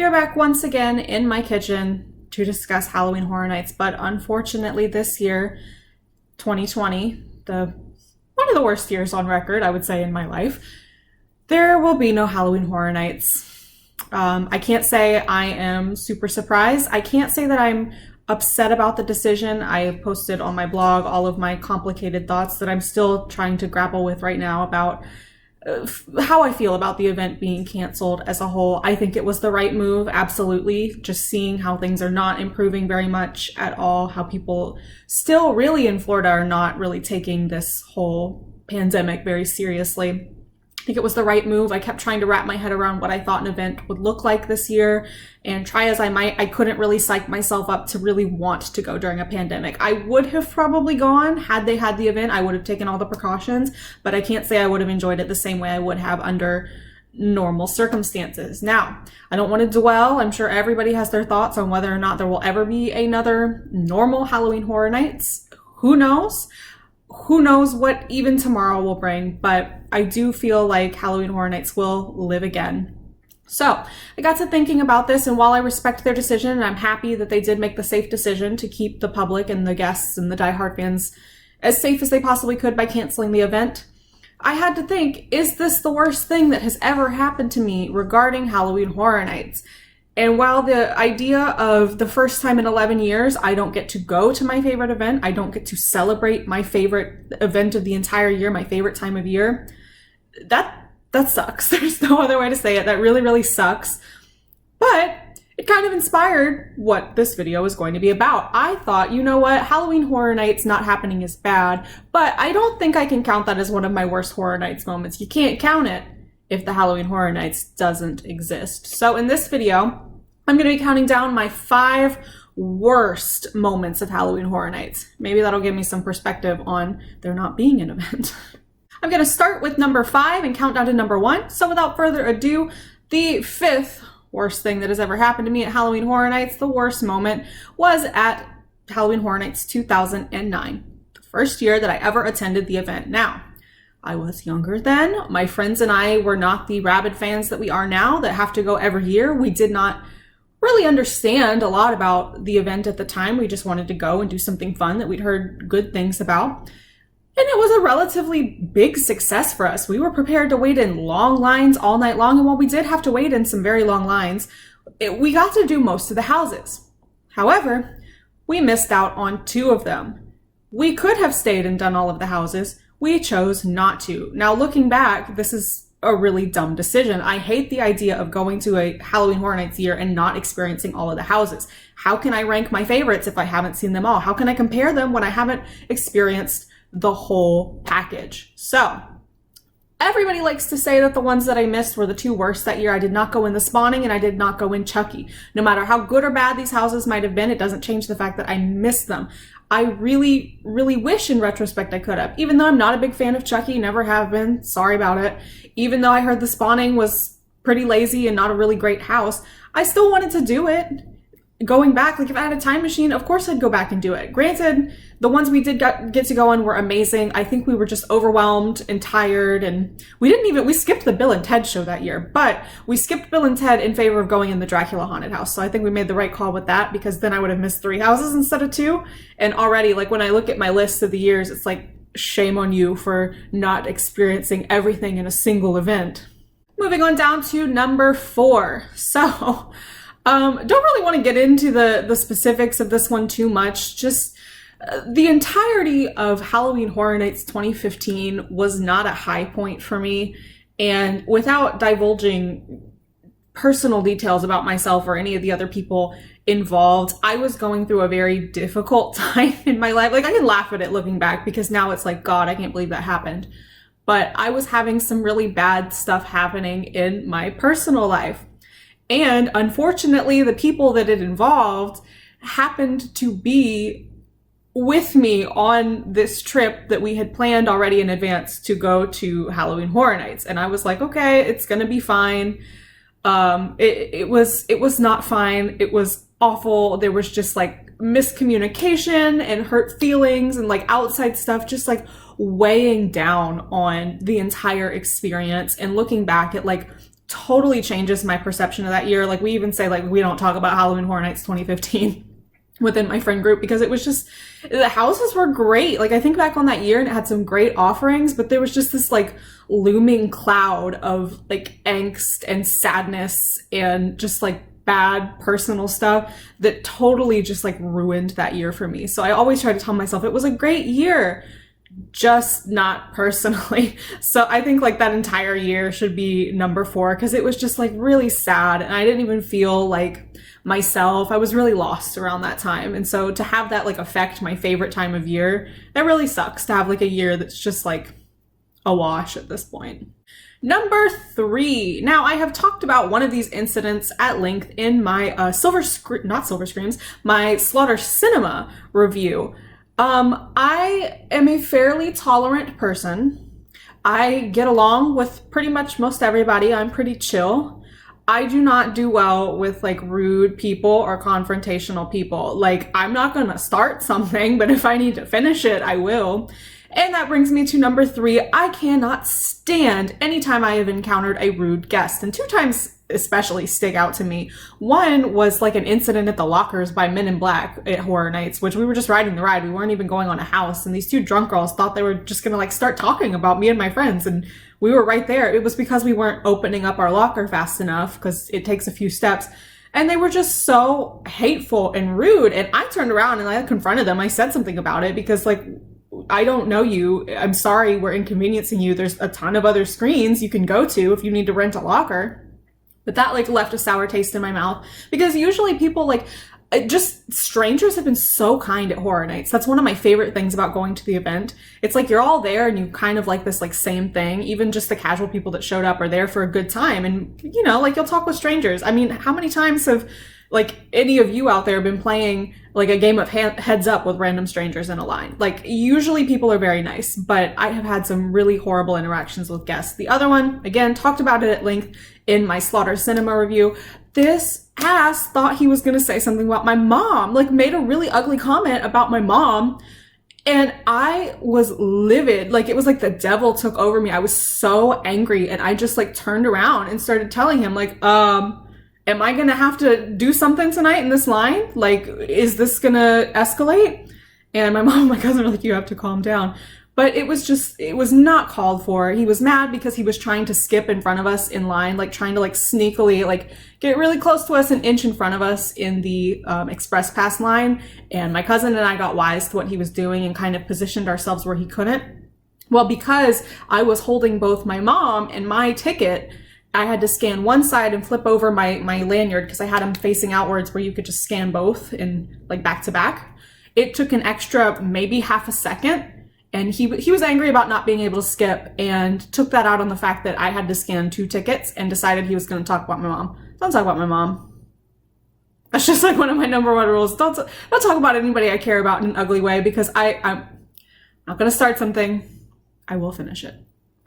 are back once again in my kitchen to discuss Halloween Horror Nights, but unfortunately this year, 2020, one of the worst years on record, I would say, in my life, there will be no Halloween Horror Nights. I can't say I am super surprised. I can't say that I'm upset about the decision. I posted on my blog all of my complicated thoughts that I'm still trying to grapple with right now about how I feel about the event being canceled as a whole. I think it was the right move, absolutely. Just seeing how things are not improving very much at all, how people still really in Florida are not really taking this whole pandemic very seriously. I think it was the right move. I kept trying to wrap my head around what I thought an event would look like this year, and try as I might, I couldn't really psych myself up to really want to go during a pandemic. I would have probably gone had they had the event. I would have taken all the precautions, but I can't say I would have enjoyed it the same way I would have under normal circumstances. Now, I don't want to dwell. I'm sure everybody has their thoughts on whether or not there will ever be another normal Halloween Horror Nights. Who knows? Who knows what even tomorrow will bring, but I do feel like Halloween Horror Nights will live again. So I got to thinking about this, and while I respect their decision, and I'm happy that they did make the safe decision to keep the public and the guests and the diehard fans as safe as they possibly could by canceling the event, I had to think, is this the worst thing that has ever happened to me regarding Halloween Horror Nights? And while the idea of the first time in 11 years, I don't get to go to my favorite event, I don't get to celebrate my favorite event of the entire year, my favorite time of year, that sucks. There's no other way to say it. That really, really sucks. But it kind of inspired what this video is going to be about. I thought, you know what, Halloween Horror Nights not happening is bad, but I don't think I can count that as one of my worst Horror Nights moments. You can't count it if the Halloween Horror Nights doesn't exist. So in this video, I'm going to be counting down my 5 worst moments of Halloween Horror Nights. Maybe that'll give me some perspective on there not being an event. I'm going to start with number 5 and count down to number 1. So without further ado, the 5th worst thing that has ever happened to me at Halloween Horror Nights, the worst moment, was at Halloween Horror Nights 2009, the first year that I ever attended the event. Now, I was younger then. My friends and I were not the rabid fans that we are now that have to go every year. We did not really understand a lot about the event at the time. We just wanted to go and do something fun that we'd heard good things about. And it was a relatively big success for us. We were prepared to wait in long lines all night long. And while we did have to wait in some very long lines, we got to do most of the houses. However, we missed out on 2 of them. We could have stayed and done all of the houses. We chose not to. Now, looking back, this is a really dumb decision. I hate the idea of going to a Halloween Horror Nights year and not experiencing all of the houses. How can I rank my favorites if I haven't seen them all? How can I compare them when I haven't experienced the whole package? So everybody likes to say that the ones that I missed were the 2 worst that year. I did not go in the Spawning and I did not go in Chucky. No matter how good or bad these houses might have been, it doesn't change the fact that I missed them. I really, really wish in retrospect I could have. Even though I'm not a big fan of Chucky, never have been, sorry about it. Even though I heard the Spawning was pretty lazy and not a really great house, I still wanted to do it. Going back, like if I had a time machine, of course I'd go back and do it. Granted, the ones we did get to go on were amazing. I think we were just overwhelmed and tired, and we skipped the Bill and Ted show that year, but we skipped Bill and Ted in favor of going in the Dracula haunted house. So I think we made the right call with that, because then I would have missed 3 houses instead of 2. And already, like when I look at my list of the years, it's like, shame on you for not experiencing everything in a single event. Moving on down to number 4. So, don't really want to get into the specifics of this one too much. Just the entirety of Halloween Horror Nights 2015 was not a high point for me. And without divulging personal details about myself or any of the other people involved, I was going through a very difficult time in my life. Like, I can laugh at it looking back, because now it's like, God, I can't believe that happened. But I was having some really bad stuff happening in my personal life. And unfortunately, the people that it involved happened to be with me on this trip that we had planned already in advance to go to Halloween Horror Nights. And I was like, okay, it's gonna be fine. It was not fine. It was awful. There was just like miscommunication and hurt feelings and like outside stuff just like weighing down on the entire experience. And looking back at like totally changes my perception of that year. Like, we even say, like, we don't talk about Halloween Horror Nights 2015 within my friend group, because it was just, the houses were great. Like, I think back on that year and it had some great offerings, but there was just this like looming cloud of like angst and sadness and just like bad personal stuff that totally just like ruined that year for me. So I always try to tell myself it was a great year, just not personally. So I think like that entire year should be number 4, because it was just like really sad and I didn't even feel like myself. I was really lost around that time. And so to have that like affect my favorite time of year, that really sucks, to have like a year that's just like a wash at this point. Number 3. Now, I have talked about one of these incidents at length in my my Slaughter Cinema review. I am a fairly tolerant person. I get along with pretty much most everybody. I'm pretty chill. I do not do well with like rude people or confrontational people. Like, I'm not gonna start something, but if I need to finish it, I will. And that brings me to number 3. I cannot stand anytime I have encountered a rude guest. And 2 times especially stick out to me. One was like an incident at the lockers by Men in Black at Horror Nights, which we were just riding the ride. We weren't even going on a house. And these 2 drunk girls thought they were just gonna like start talking about me and my friends. And we were right there. It was because we weren't opening up our locker fast enough, because it takes a few steps. And they were just so hateful and rude. And I turned around and I confronted them. I said something about it, because like, I don't know you. I'm sorry we're inconveniencing you. There's a ton of other screens you can go to if you need to rent a locker. But that like left a sour taste in my mouth, because usually people like, just strangers have been so kind at Horror Nights. That's one of my favorite things about going to the event. It's like you're all there and you kind of like this like same thing. Even just the casual people that showed up are there for a good time. And you know, like you'll talk with strangers. I mean, how many times have like any of you out there been playing like a game of heads up with random strangers in a line? Like, usually people are very nice, but I have had some really horrible interactions with guests. The other one, again, talked about it at length in my Slaughter Cinema review. This ass thought he was gonna say something about my mom, like made a really ugly comment about my mom. And I was livid. Like, it was like the devil took over me. I was so angry, and I just like turned around and started telling him like, am I gonna have to do something tonight in this line? Like, is this gonna escalate? And my mom and my cousin were like, you have to calm down. But it was not called for. He was mad because he was trying to skip in front of us in line, like trying to like sneakily like get really close to us, an inch in front of us in the express pass line. And my cousin and I got wise to what he was doing and kind of positioned ourselves where he couldn't. Well, because I was holding both my mom and my ticket, I had to scan one side and flip over my lanyard, because I had them facing outwards where you could just scan both in like back to back. It took an extra maybe half a second, and he was angry about not being able to skip, and took that out on the fact that I had to scan 2 tickets, and decided he was going to talk about my mom. Don't talk about my mom. That's just like one of my number 1 rules. Don't talk about anybody I care about in an ugly way, because I'm not going to start something. I will finish it.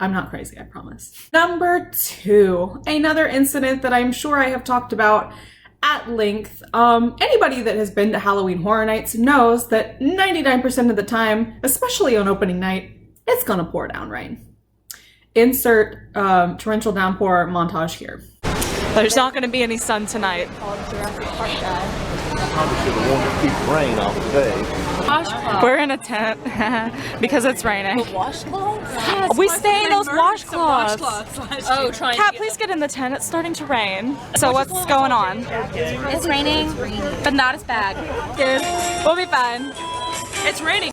I'm not crazy, I promise. Number 2, another incident that I'm sure I have talked about at length. Anybody that has been to Halloween Horror Nights knows that 99% of the time, especially on opening night, it's gonna pour down rain. Insert torrential downpour montage here. There's not gonna be any sun tonight. Probably should have wanted to keep the rain off the day. We're in a tent because it's raining. The washcloths? Yes, we stay in those washcloths. Oh, trying Kat, to please get in the tent. It's starting to rain. So what's going on? It's raining, but not as bad. Good. We'll be fine. It's raining.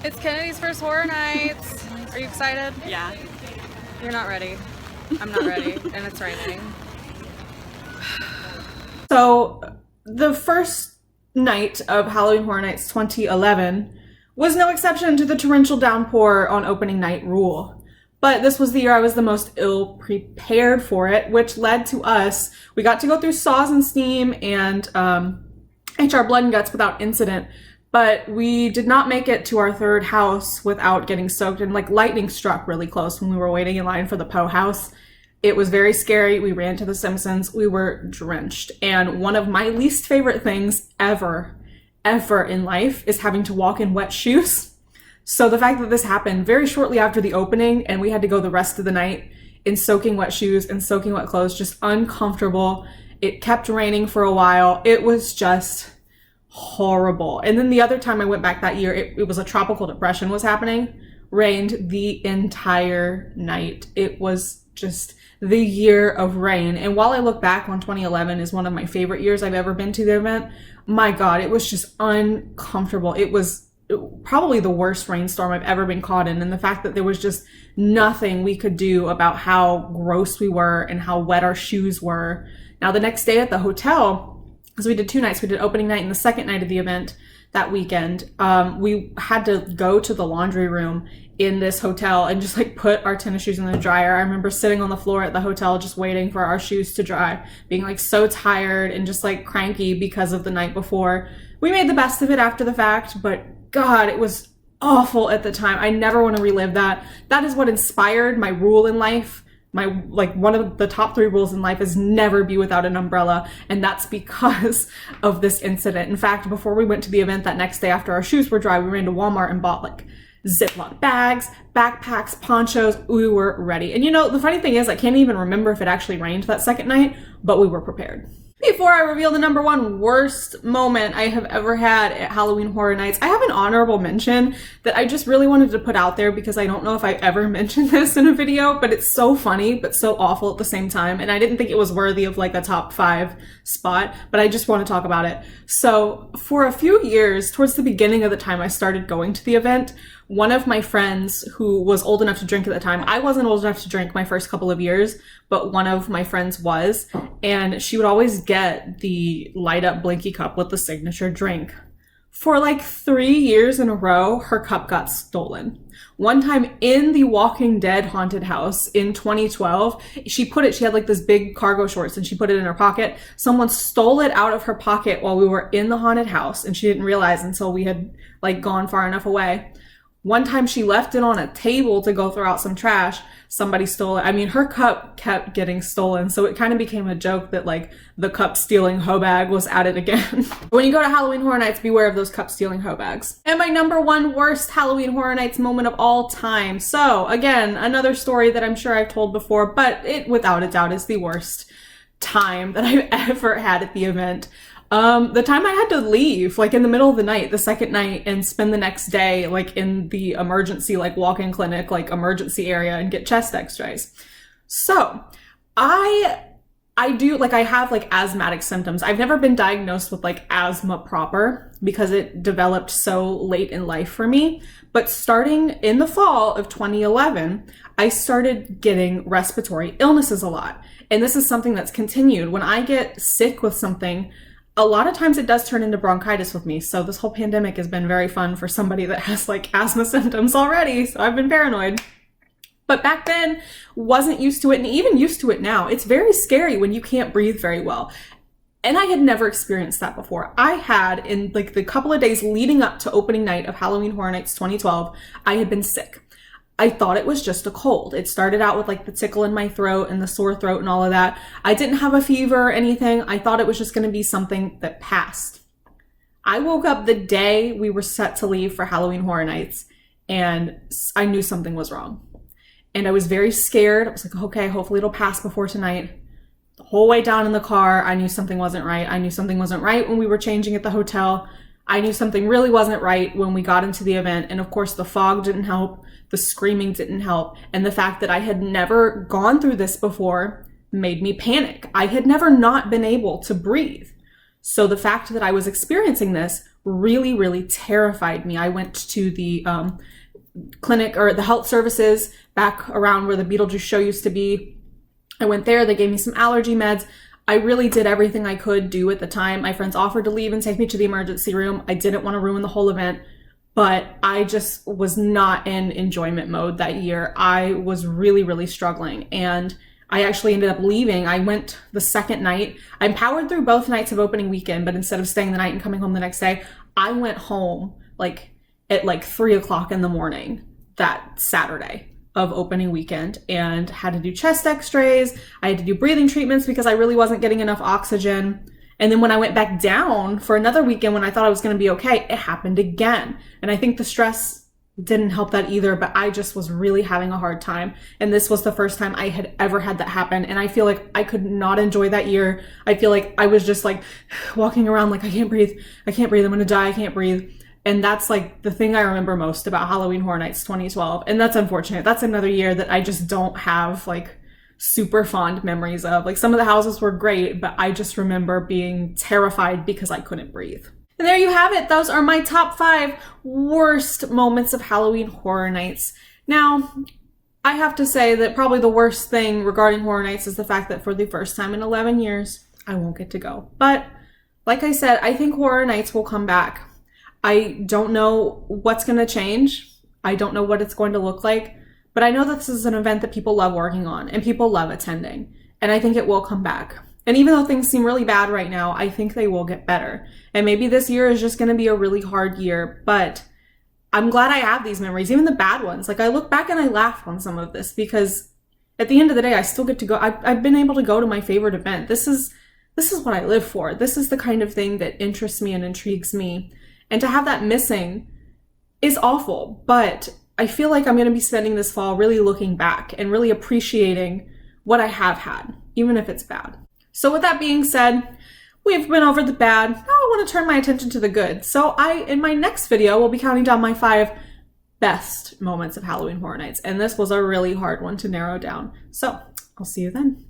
It's Kennedy's first Horror Nights. Are you excited? Yeah. You're not ready. I'm not ready, and it's raining. So the first night of Halloween Horror Nights 2011 was no exception to the torrential downpour on opening night rule. But this was the year I was the most ill prepared for it, which led to us, we got to go through Saws and Steam and HR Blood and Guts without incident, but we did not make it to our 3rd house without getting soaked, and like lightning struck really close when we were waiting in line for the Poe house. It was very scary. We ran to the Simpsons. We were drenched. And one of my least favorite things ever in life is having to walk in wet shoes. So the fact that this happened very shortly after the opening and we had to go the rest of the night in soaking wet shoes and soaking wet clothes, just uncomfortable. It kept raining for a while. It was just horrible. And then the other time I went back that year, it was a tropical depression was happening. Rained the entire night. It was just the year of rain. And while I look back on 2011 is one of my favorite years I've ever been to the event, my God, it was just uncomfortable. It was probably the worst rainstorm I've ever been caught in. And the fact that there was just nothing we could do about how gross we were and how wet our shoes were. Now, the next day at the hotel, because we did 2 nights, we did opening night and the second night of the event that weekend, we had to go to the laundry room in this hotel and just like put our tennis shoes in the dryer. I remember sitting on the floor at the hotel just waiting for our shoes to dry, being like so tired and just like cranky because of the night before. We made the best of it after the fact, but God, it was awful at the time. I never want to relive that. That is what inspired my rule in life. My, like, one of the top 3 rules in life is never be without an umbrella. And that's because of this incident. In fact, before we went to the event that next day after our shoes were dry, we ran to Walmart and bought like Ziploc bags, backpacks, ponchos. We were ready. And you know, the funny thing is I can't even remember if it actually rained that second night, but we were prepared. Before I reveal the number 1 worst moment I have ever had at Halloween Horror Nights, I have an honorable mention that I just really wanted to put out there because I don't know if I ever mentioned this in a video, but it's so funny, but so awful at the same time. And I didn't think it was worthy of like a top 5 spot, but I just want to talk about it. So for a few years, towards the beginning of the time I started going to the event, one of my friends who was old enough to drink at the time, I wasn't old enough to drink my first couple of years, but one of my friends was, and she would always get the light up blinky cup with the signature drink. For like 3 years in a row, her cup got stolen. One time in the Walking Dead haunted house in 2012, she had like this big cargo shorts and she put it in her pocket. Someone stole it out of her pocket while we were in the haunted house and she didn't realize until we had like gone far enough away. One time she left it on a table to go throw out some trash. Somebody stole it. I mean, her cup kept getting stolen. So it kind of became a joke that like the cup stealing hoe bag was at it again. When you go to Halloween Horror Nights, beware of those cup stealing hoe bags. And my number 1 worst Halloween Horror Nights moment of all time. So again, another story that I'm sure I've told before, but it without a doubt is the worst time that I've ever had at the event. The time I had to leave, like in the middle of the night, the second night, and spend the next day, like in the emergency, like walk-in clinic, like emergency area and get chest x-rays. So I have like asthmatic symptoms. I've never been diagnosed with like asthma proper because it developed so late in life for me. But starting in the fall of 2011, I started getting respiratory illnesses a lot. And this is something that's continued. When I get sick with something, a lot of times it does turn into bronchitis with me. So this whole pandemic has been very fun for somebody that has like asthma symptoms already. So I've been paranoid. But back then, wasn't used to it, and even used to it now. It's very scary when you can't breathe very well. And I had never experienced that before. I had, in like the couple of days leading up to opening night of Halloween Horror Nights 2012, I had been sick. I thought it was just a cold. It started out with like the tickle in my throat and the sore throat and all of that. I didn't have a fever or anything. I thought it was just going to be something that passed. I woke up the day we were set to leave for Halloween Horror Nights and I knew something was wrong. And I was very scared. I was like, okay, hopefully it'll pass before tonight. The whole way down in the car, I knew something wasn't right. I knew something wasn't right when we were changing at the hotel. I knew something really wasn't right when we got into the event. And of course, the fog didn't help. The screaming didn't help. And the fact that I had never gone through this before made me panic. I had never not been able to breathe. So the fact that I was experiencing this really, really terrified me. I went to the clinic or the health services back around where the Beetlejuice show used to be. I went there. They gave me some allergy meds. I really did everything I could do at the time. My friends offered to leave and take me to the emergency room. I didn't want to ruin the whole event, but I just was not in enjoyment mode that year. I was really, really struggling. And I actually ended up leaving. I went the second night. I powered through both nights of opening weekend, but instead of staying the night and coming home the next day, I went home like at like 3 o'clock in the morning that Saturday of opening weekend and had to do chest x-rays. I had to do breathing treatments because I really wasn't getting enough oxygen. And then when I went back down for another weekend when I thought I was going to be okay, it happened again. And I think the stress didn't help that either, but I just was really having a hard time. And this was the first time I had ever had that happen. And I feel like I could not enjoy that year. I feel like I was just like walking around like, I can't breathe. I can't breathe. I'm going to die. I can't breathe. And that's like the thing I remember most about Halloween Horror Nights 2012. And that's unfortunate. That's another year that I just don't have like super fond memories of. Like some of the houses were great, but I just remember being terrified because I couldn't breathe. And there you have it. Those are my top 5 worst moments of Halloween Horror Nights. Now, I have to say that probably the worst thing regarding Horror Nights is the fact that for the first time in 11 years, I won't get to go. But like I said, I think Horror Nights will come back. I don't know what's going to change. I don't know what it's going to look like. But I know that this is an event that people love working on and people love attending. And I think it will come back. And even though things seem really bad right now, I think they will get better. And maybe this year is just going to be a really hard year, but I'm glad I have these memories, even the bad ones. Like I look back and I laugh on some of this because at the end of the day, I still get to go. I've been able to go to my favorite event. This is what I live for. This is the kind of thing that interests me and intrigues me. And to have that missing is awful, but I feel like I'm going to be spending this fall really looking back and really appreciating what I have had, even if it's bad. So with that being said, we've been over the bad. Now I want to turn my attention to the good. So in my next video, will be counting down my 5 best moments of Halloween Horror Nights. And this was a really hard one to narrow down. So I'll see you then.